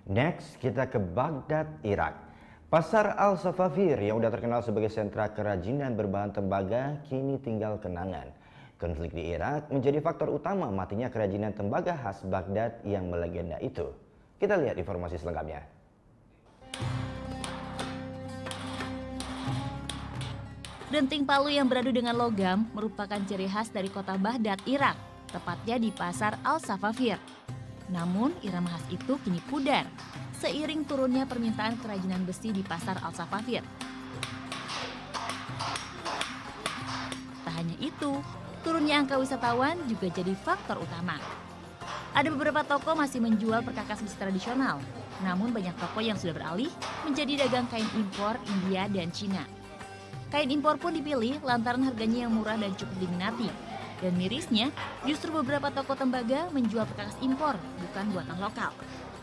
Next, kita ke Baghdad, Irak. Pasar Al-Safafir yang udah terkenal sebagai sentra kerajinan berbahan tembaga kini tinggal kenangan. Konflik di Irak menjadi faktor utama matinya kerajinan tembaga khas Baghdad yang melegenda itu. Kita lihat informasi selengkapnya. Denting palu yang beradu dengan logam merupakan ciri khas dari kota Baghdad, Irak, tepatnya di pasar Al-Safafir. Namun, irama khas itu kini pudar seiring turunnya permintaan kerajinan besi di pasar Al-Safafir. Tak hanya itu, turunnya angka wisatawan juga jadi faktor utama. Ada beberapa toko masih menjual perkakas besi tradisional, namun banyak toko yang sudah beralih menjadi dagang kain impor India dan Cina. Kain impor pun dipilih lantaran harganya yang murah dan cukup diminati. Dan mirisnya, justru beberapa toko tembaga menjual perkakas impor, bukan buatan lokal.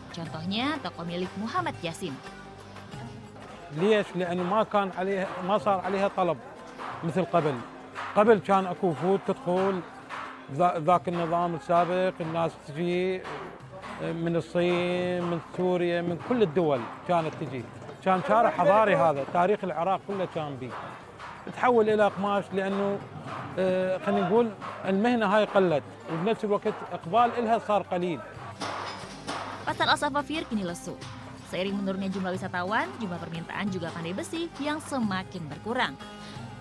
Contohnya toko milik Muhammad Yasin. ليش؟ لأنه ما صار عليها طلب مثل قبل. قبل كان أكو فود تدخل ذاك النظام السابق الناس تجي من الصين من سوريا من كل الدول كانت تجي. كان شارع حضاري هذا تاريخ العراق كله كان بيه. تحول إلى قماش لأنه خلينا نقول المهنة هاي قلت وبنفس الوقت إقبال إلها صار قليل. Pasar Al-Safafir kini lesu. Seiring menurunnya jumlah wisatawan, jumlah permintaan juga pandai besi yang semakin berkurang.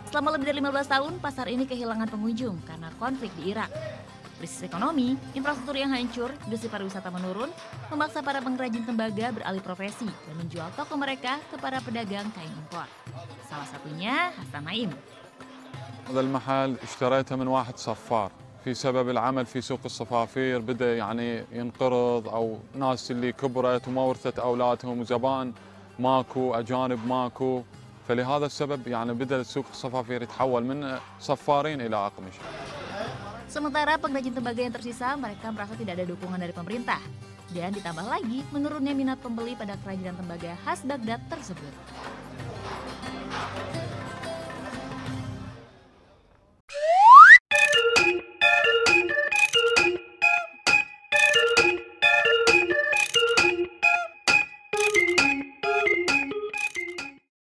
Selama lebih dari 15 tahun, pasar ini kehilangan pengunjung karena konflik di Irak. Krisis ekonomi, infrastruktur yang hancur, industri pariwisata menurun, memaksa para pengrajin tembaga beralih profesi dan menjual toko mereka kepada pedagang kain impor. Salah satunya Hasan Naim. هذا المحل اشتريته من واحد صفار في سبب العمل في سوق الصفافير بدأ يعني ينقرض أو ناس اللي كبرت وما ورثت أولادهم وزبائن ماكو أجانب ماكو فلهذا السبب يعني بدأ سوق الصفافير يتحول من صفارين إلى أقمشة. Sementara pengrajin tembaga yang tersisa mereka merasa tidak ada dukungan dari pemerintah. Dan ditambah lagi menurunnya minat pembeli pada kerajinan tembaga khas Baghdad tersebut.